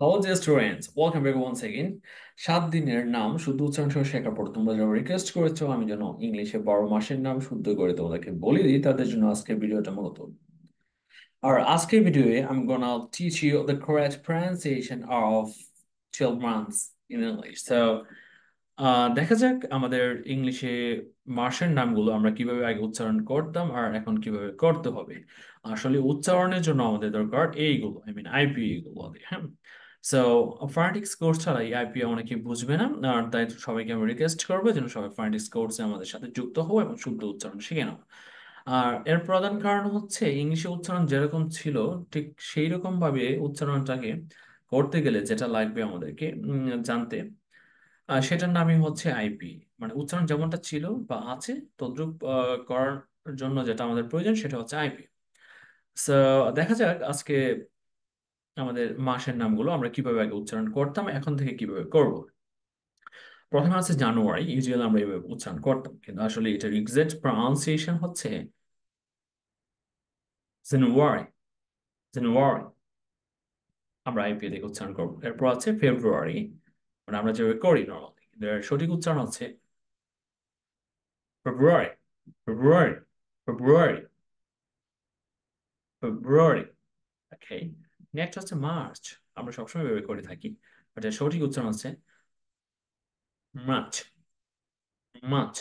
Hello dear students, welcome back once again. 7 দিনের নাম শুদ্ধ উচ্চারণ সহ শেখার পর তোমরা যারা রিকোয়েস্ট করেছো আমি যেন ইংলিশে 12 মাসের নাম শুদ্ধ করে তোমাদেরকে বলে দিই তাদের জন্য আজকের ভিডিওটা মূলত। আর আজকের ভিডিওয়ে I'm gonna teach you the correct pronunciation of 12 months in English. So দেখা যাক আমাদের ইংলিশে মাসের নামগুলো আমরা কিভাবে আগে উচ্চারণ করতাম আর এখন কিভাবে করতে হবে। আসলে উচ্চারণের জন্য আমাদের দরকার এইগুলো, আইপি এগুলো হ্যাঁ। সো ফনেটিক্স কোর্স ছাড়া এই আইপি অনেকে বুঝবে না, আর তাই সবাইকে আমি রিকোয়েস্ট করবো যেন সবাই ফনেটিক্স কোর্সে আমাদের সাথে যুক্ত হও এবং শুদ্ধ উচ্চারণ শিখে নাও। আর এর প্রধান কারণ হচ্ছে ইংলিশে উচ্চারণ যেরকম ছিল ঠিক সেই রকম ভাবে উচ্চারণটাকে করতে গেলে যেটা লাগবে আমাদেরকে জানতে, সেটার নামই হচ্ছে আইপি। মানে উচ্চারণ যেমনটা ছিল বা আছে তদ্রুপ করার জন্য যেটা আমাদের প্রয়োজন সেটা হচ্ছে আইপি। সো দেখা যাক আজকে আমাদের মাসের নামগুলো আমরা কিভাবে আগে উচ্চারণ করতাম এখন থেকে কিভাবে করব। প্রথমে আছে জানুয়ারি, ইউজুয়ালি আমরা এইভাবে উচ্চারণ করতাম কিন্তু আসলে এটার এক্সাক্ট প্রনাউন্সিয়েশন হচ্ছে জানুয়ারি। জানুয়ারি আমরা আইপি থেকে উচ্চারণ করবো। এরপর আছে ফেব্রুয়ারি, মানে আমরা যেভাবে করি নর্মালি, কিন্তু এর সঠিক উচ্চারণ হচ্ছে ফেব্রুয়ারি। ফেব্রুয়ারি ফেব্রুয়ারি ফেব্রুয়ারি। ওকে, নেক্সট হচ্ছে মার্চ। আমরা সবসময় এভাবে করে থাকি, বাট এর সঠিক উচ্চারণ হচ্ছে মার্চ। মার্চ।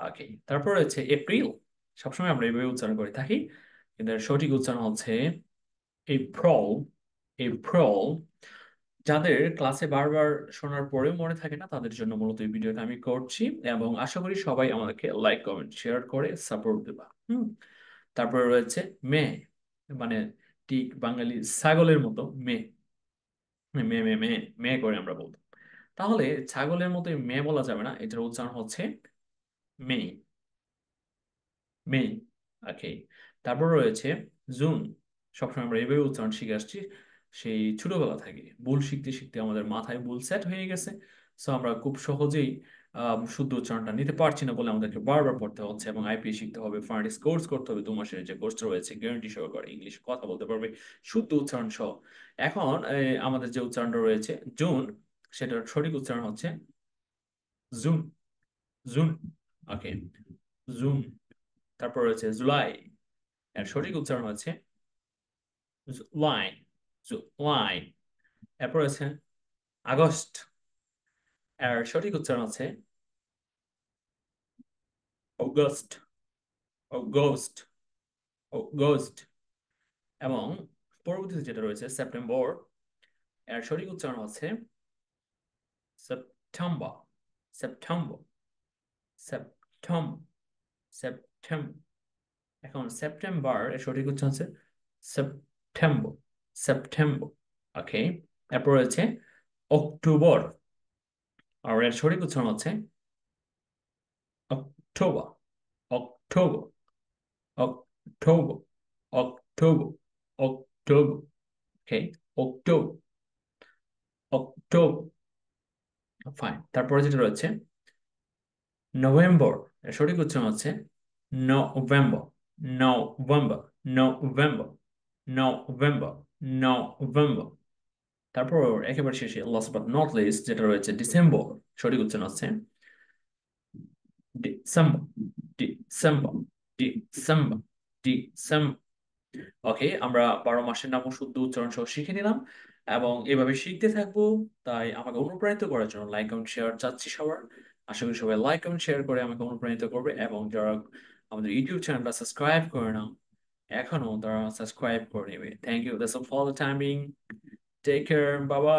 ওকে, তারপর হচ্ছে এপ্রিল। সবসময় আমরা এভাবে উচ্চারণ করে থাকি কিন্তু এর সঠিক উচ্চারণ হচ্ছে এপ্রিল। এপ্রিল। যাদের ক্লাসে বারবার শোনার পরেও মনে থাকে না তাদের জন্য মূলত এই ভিডিওটা আমি করছি, এবং আশা করি সবাই আমাদেরকে লাইক কমেন্ট শেয়ার করে সাপোর্ট দেবা। তারপরে রয়েছে মে, মানে ঠিক বাঙালি ছাগলের মতো মে। মে মে মে মে করে আমরা বলতাম, তাহলে ছাগলের মতো মে বলা যাবে না, এটার উচ্চারণ হচ্ছে মে। মে। ওকে, তারপর রয়েছে জুন। সবসময় আমরা এভাবে উচ্চারণ শিখে আসছি সেই ছোটবেলা থেকে, ভুল শিখতে শিখতে আমাদের মাথায় ভুল সেট হয়ে গেছে। সো আমরা খুব সহজেই শুদ্ধ উচ্চারণটা নিতে পারছি না বলে আমাদেরকে বারবার পড়তে হচ্ছে, এবং আইপি শিখতে হবে, ফনেটিক্স কোর্স করতে হবে। 2 মাসের যে কোর্সটা রয়েছে গ্যারান্টি সহকারে ইংলিশ কথা বলতে পারবে শুদ্ধ উচ্চারণ সহ। এখন আমাদের যে উচ্চারণটা রয়েছে জুন, সেটার সঠিক উচ্চারণ হচ্ছে জুন। জুন। ওকে, জুন। তারপর রয়েছে জুলাই, এর সঠিক উচ্চারণ হচ্ছে জুলাই। জুলাই। এরপর আছে আগস্ট, এর সঠিক উচ্চারণ হচ্ছে অগস্ট। অগস্ট। অগস্ট। এবং পরবর্তীতে যেটা রয়েছে সেপ্টেম্বর, এর সঠিক উচ্চারণ হচ্ছে সেপ্টেম্বর। সেপ্টেম্বর। সেপ্টেম্বর। সেপ্টেম্বর। এখন সেপ্টেম্বর এর সঠিক উচ্চারণ হচ্ছে সেপ্টেম্বর। সেপ্টেম্বর। ওকে, এরপর রয়েছে অক্টোবর, আর এর সঠিক উচ্চারণ হচ্ছে October. October. October. October. October. Okay, October. October. Fine, তারপরে যেটা রয়েছে নভেম্বর, এর সঠিক উচ্চারণ হচ্ছে November. November. November. November. November. তারপর একেবারে শেষে লাস্ট বাট নট লিস্ট যেটা রয়েছে ডিসেম্বর, সঠিক উচ্চারণ হচ্ছে ডিসেম্বর। ডিসেম্বর। ডিসেম্বর। ডিসেম্বর। ওকে, আমরা 12 মাসের নামও শুদ্ধ উচ্চারণ সহ শিখে নিলাম এবং এভাবে শিখতে থাকবো। তাই আমাকে অনুপ্রাণিত করার জন্য লাইক কমেন্ট শেয়ার চাচ্ছি সবার। আশা করি সবাই লাইক কমেন্ট শেয়ার করে আমাকে অনুপ্রাণিত করবে, এবং যারা আমাদের ইউটিউব চ্যানেলটা সাবস্ক্রাইব করে নাও এখনো, তারা সাবস্ক্রাইব করে নেবে। Thank you, that's all for the timing. Take care, bye by.